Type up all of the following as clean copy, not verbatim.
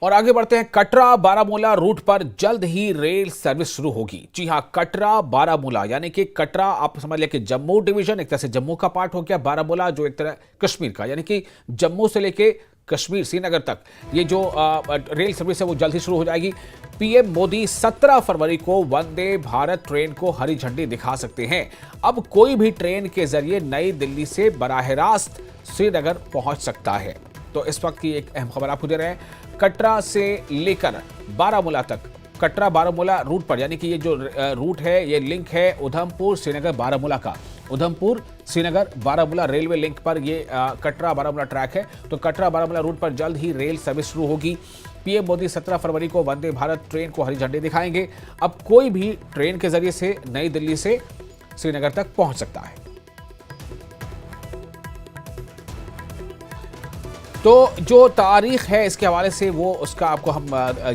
और आगे बढ़ते हैं। कटरा बारामूला रूट पर जल्द ही रेल सर्विस शुरू होगी। जी हां, कटरा बारामूला यानी कि कटरा आप समझ लें कि जम्मू डिवीजन, एक तरह से जम्मू का पार्ट हो गया। बारामूला जो एक तरह कश्मीर का, यानी कि जम्मू से लेके कश्मीर श्रीनगर तक ये जो रेल सर्विस है वो जल्द ही शुरू हो जाएगी। पीएम मोदी 17 फरवरी को वंदे भारत ट्रेन को हरी झंडी दिखा सकते हैं। अब कोई भी ट्रेन के जरिए नई दिल्ली से बराह रास्त श्रीनगर पहुंच सकता है। तो इस वक्त की एक अहम खबर आपको दे रहे हैं। कटरा से लेकर बारामूला तक, कटरा बारामूला रूट पर, यानी कि ये जो रूट है ये लिंक है उधमपुर श्रीनगर बारामूला का। उधमपुर श्रीनगर बारामूला रेलवे लिंक पर ये कटरा बारामूला ट्रैक है। तो कटरा बारामूला रूट पर जल्द ही रेल सर्विस शुरू होगी। पीएम मोदी 17 फरवरी को वंदे भारत ट्रेन को हरी झंडी दिखाएंगे। अब कोई भी ट्रेन के जरिए से नई दिल्ली से श्रीनगर तक पहुंच सकता है। तो जो तारीख है इसके हवाले से वो उसका आपको हम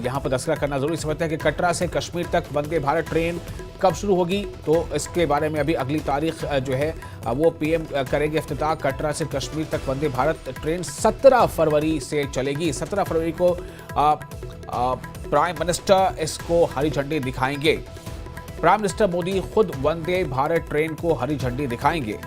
यहाँ पर तस्करा करना जरूरी समझते हैं कि कटरा से कश्मीर तक वंदे भारत ट्रेन कब शुरू होगी। तो इसके बारे में अभी अगली तारीख जो है वो पीएम करेंगे इफ्तिताह। कटरा से कश्मीर तक वंदे भारत ट्रेन 17 फरवरी से चलेगी। 17 फरवरी को प्राइम मिनिस्टर इसको हरी झंडी दिखाएंगे। प्राइम मिनिस्टर मोदी खुद वंदे भारत ट्रेन को हरी झंडी दिखाएंगे।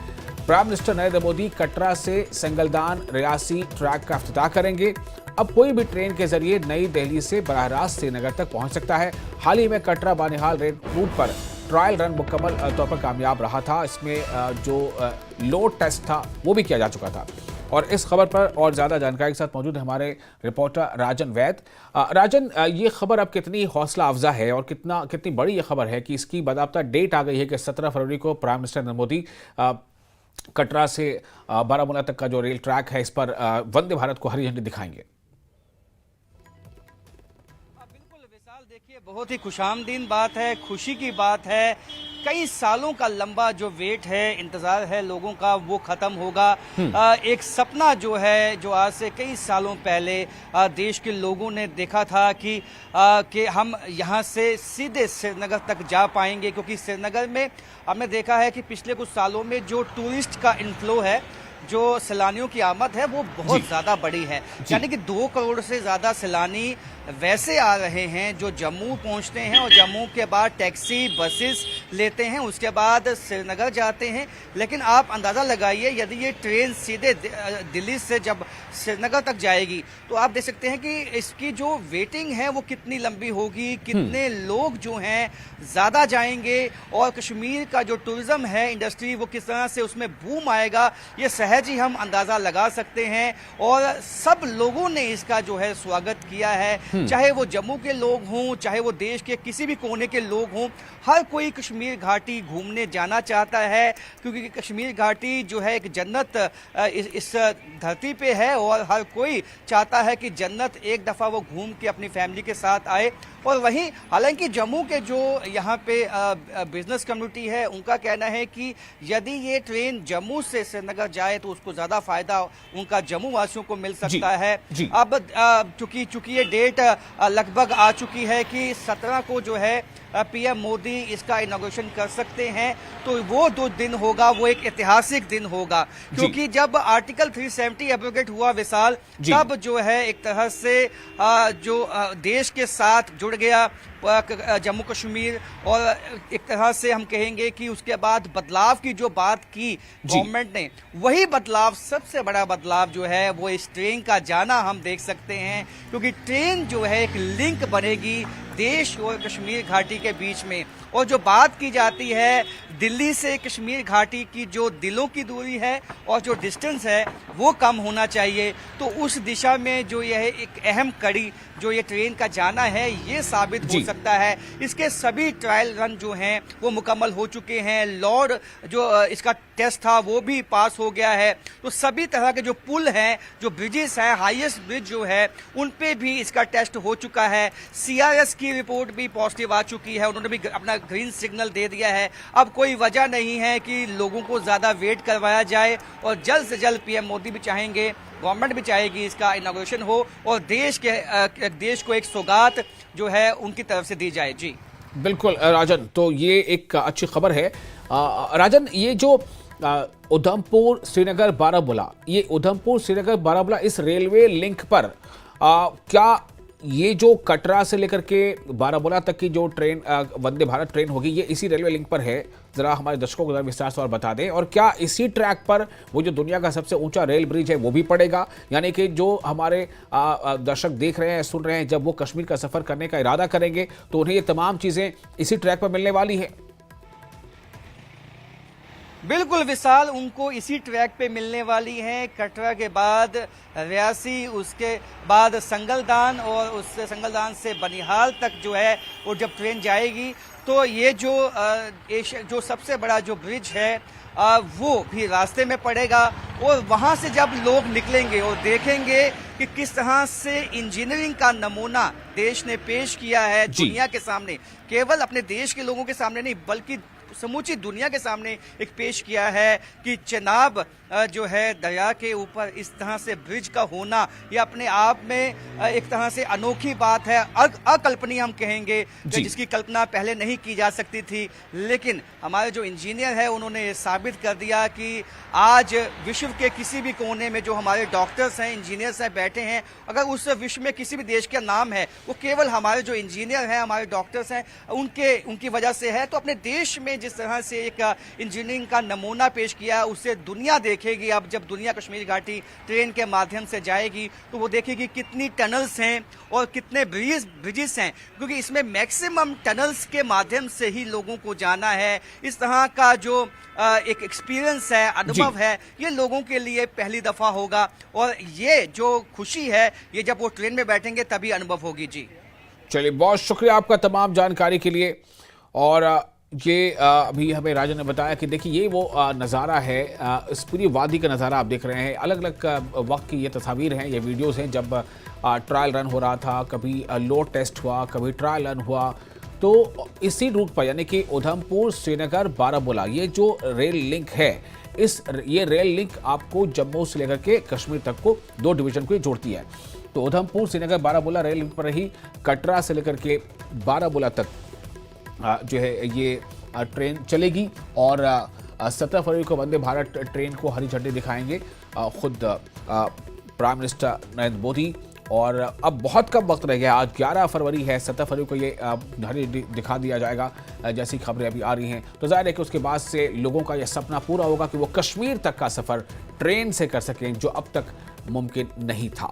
प्राइम मिनिस्टर नरेंद्र मोदी कटरा से संगलदान रियासी ट्रैक का इफ्तिताह करेंगे। अब कोई भी ट्रेन के जरिए नई दिल्ली से बराह रास्त श्रीनगर तक पहुंच सकता है। हाल ही में कटरा बानिहाल रेल रूट पर ट्रायल रन मुकम्मल तौर पर कामयाब रहा था। इसमें जो लोड टेस्ट था वो भी किया जा चुका था। और इस खबर पर और ज्यादा जानकारी के साथ मौजूद है हमारे रिपोर्टर राजन वैद। राजन, ये खबर अब कितनी हौसला अफजा है और कितनी बड़ी ये खबर है कि इसकी बाकायदा डेट आ गई है कि 17 फरवरी को प्राइम मिनिस्टर नरेंद्र मोदी कटरा से बारामूला तक का जो रेल ट्रैक है इस पर वंदे भारत को हरी झंडी दिखाएंगे। बिल्कुल विशाल, देखिए बहुत ही खुशामदीन बात है, खुशी की बात है। कई सालों का लंबा जो वेट है, इंतजार है लोगों का, वो खत्म होगा। एक सपना जो है, जो आज से कई सालों पहले देश के लोगों ने देखा था कि हम यहाँ से सीधे श्रीनगर तक जा पाएंगे, क्योंकि श्रीनगर में हमने देखा है कि पिछले कुछ सालों में जो टूरिस्ट का इनफ्लो है, जो सैलानियों की आमद है, वो बहुत ज्यादा बड़ी है। यानी कि 2 करोड़ से ज्यादा सैलानी वैसे आ रहे हैं जो जम्मू पहुंचते हैं और जम्मू के बाद टैक्सी बसेस लेते हैं, उसके बाद श्रीनगर जाते हैं। लेकिन आप अंदाज़ा लगाइए, यदि ये ट्रेन सीधे दिल्ली से जब श्रीनगर तक जाएगी तो आप देख सकते हैं कि इसकी जो वेटिंग है वो कितनी लंबी होगी, कितने लोग जो हैं ज़्यादा जाएंगे, और कश्मीर का जो टूरिज्म है इंडस्ट्री वो किस तरह से उसमें बूम आएगा, ये सहज ही हम अंदाज़ा लगा सकते हैं। और सब लोगों ने इसका जो है स्वागत किया है, चाहे वो जम्मू के लोग हों, चाहे वो देश के किसी भी कोने के लोग हों। हर कोई कश्मीर घाटी घूमने जाना चाहता है, क्योंकि कश्मीर घाटी जो है एक जन्नत इस धरती पे है, और हर कोई चाहता है कि जन्नत एक दफ़ा वो घूम के अपनी फैमिली के साथ आए। और वहीं हालांकि जम्मू के जो यहाँ पे बिजनेस कम्युनिटी है, उनका कहना है कि यदि ये ट्रेन जम्मू से श्रीनगर जाए तो उसको ज़्यादा फायदा उनका जम्मू वासियों को मिल सकता है। अब चूंकि ये डेट लगभग आ चुकी है कि 17 को जो है पीएम मोदी इसका इनॉग्रेशन कर सकते हैं, तो वो जो दिन होगा वो एक ऐतिहासिक दिन होगा, क्योंकि जब आर्टिकल 370 एब्रोगेट हुआ विशाल, तब जो है एक तरह से जो देश के साथ जुड़ गया जम्मू कश्मीर। और एक तरह से हम कहेंगे कि उसके बाद बदलाव की जो बात की गवर्नमेंट ने, वही बदलाव, सबसे बड़ा बदलाव जो है वो इस ट्रेन का जाना हम देख सकते हैं, क्योंकि ट्रेन जो है एक लिंक बनेगी देश और कश्मीर घाटी के बीच में। और जो बात की जाती है दिल्ली से कश्मीर घाटी की, जो दिलों की दूरी है और जो डिस्टेंस है वो कम होना चाहिए, तो उस दिशा में जो यह एक अहम कड़ी जो ये ट्रेन का जाना है ये साबित हो सकता है। इसके सभी ट्रायल रन जो हैं वो मुकम्मल हो चुके हैं। लॉर्ड जो इसका टेस्ट था वो भी पास हो गया है। तो सभी तरह के जो पुल हैं, जो ब्रिजेस हैं, हाईएस्ट ब्रिज जो है, उन पे भी इसका टेस्ट हो चुका है। सीआरएस की रिपोर्ट भी पॉजिटिव आ चुकी है, उन्होंने भी अपना ग्रीन सिग्नल दे दिया है। अब कोई वजह नहीं है कि लोगों को ज्यादा वेट करवाया जाए, और जल्द से जल्द पीएम मोदी भी चाहेंगे, गवर्नमेंट भी चाहेगी इसका इनॉग्रेशन हो, और देश को एक सौगात जो है उनकी तरफ से दी जाए। जी बिल्कुल राजन, तो ये एक अच्छी खबर है। राजन, ये जो उधमपुर श्रीनगर बारामूला, ये उधमपुर श्रीनगर बारामूला इस रेलवे लिंक पर क्या ये जो कटरा से लेकर के बारामूला तक की जो ट्रेन वंदे भारत ट्रेन होगी, ये इसी रेलवे लिंक पर है। जरा हमारे दर्शकों को जरा विस्तार से और बता दें। और क्या इसी ट्रैक पर वो जो दुनिया का सबसे ऊंचा रेल ब्रिज है वो भी पड़ेगा? यानी कि जो हमारे दर्शक देख रहे हैं, सुन रहे हैं, जब वो कश्मीर का सफर करने का इरादा करेंगे तो उन्हें ये तमाम चीजें इसी ट्रैक पर मिलने वाली है। बिल्कुल विशाल, उनको इसी ट्रैक पे मिलने वाली हैं। कटरा के बाद रियासी, उसके बाद संगलदान और उस संगलदान से बनिहाल तक जो है वो जब ट्रेन जाएगी तो ये जो सबसे बड़ा जो ब्रिज है वो भी रास्ते में पड़ेगा। और वहाँ से जब लोग निकलेंगे और देखेंगे कि किस तरह से इंजीनियरिंग का नमूना देश ने पेश किया है दुनिया के सामने, केवल अपने देश के लोगों के सामने नहीं बल्कि समूची दुनिया के सामने एक पेश किया है कि चेनाब जो है दरिया के ऊपर इस तरह से ब्रिज का होना ये अपने आप में एक तरह से अनोखी बात है, अकल्पनीय हम कहेंगे, जिसकी कल्पना पहले नहीं की जा सकती थी। लेकिन हमारे जो इंजीनियर है उन्होंने साबित कर दिया कि आज विश्व के किसी भी कोने में जो हमारे डॉक्टर्स हैं, इंजीनियर्स हैं बैठे हैं, अगर उस विश्व में किसी भी देश का नाम है वो केवल हमारे जो इंजीनियर हैं, हमारे डॉक्टर्स हैं, उनकी वजह से है। तो अपने देश में जिस तरह से एक इंजीनियरिंग का नमूना पेश किया उसे दुनिया देखेगी। अब जब दुनिया कश्मीर घाटी ट्रेन के माध्यम से जाएगी तो वो देखेगी कितनी टनल्स हैं और कितने ब्रिजेस हैं, क्योंकि इसमें मैक्सिमम टनल्स के माध्यम से ही लोगों को जाना है। इस तरह का जो एक एक्सपीरियंस है, अनुभव है, ये लोगों के लिए पहली दफा होगा और ये जो खुशी है ये जब वो ट्रेन में बैठेंगे तभी अनुभव होगी। जी चलिए, बहुत शुक्रिया आपका तमाम जानकारी के लिए। और ये अभी हमें राजन ने बताया कि देखिए ये वो नज़ारा है, इस पूरी वादी का नज़ारा आप देख रहे हैं। अलग अलग वक्त की ये तस्वीर हैं, ये वीडियोस हैं जब ट्रायल रन हो रहा था, कभी लोड टेस्ट हुआ, कभी ट्रायल रन हुआ। तो इसी रूट पर यानी कि उधमपुर श्रीनगर बारामूला ये जो रेल लिंक है, ये रेल लिंक आपको जम्मू से लेकर के कश्मीर तक को 2 डिवीजन को जोड़ती है। तो उधमपुर श्रीनगर बारामूला रेल लिंक पर ही कटरा से लेकर के बारामूला तक जो है ये ट्रेन चलेगी। और 17 फरवरी को वंदे भारत ट्रेन को हरी झंडी दिखाएंगे खुद प्राइम मिनिस्टर नरेंद्र मोदी। और अब बहुत कम वक्त रह गया, आज 11 फरवरी है, 17 फरवरी को ये हरी दिखा दिया जाएगा जैसी खबरें अभी आ रही हैं। तो जाहिर है कि उसके बाद से लोगों का यह सपना पूरा होगा कि वो कश्मीर तक का सफ़र ट्रेन से कर सकें, जो अब तक मुमकिन नहीं था।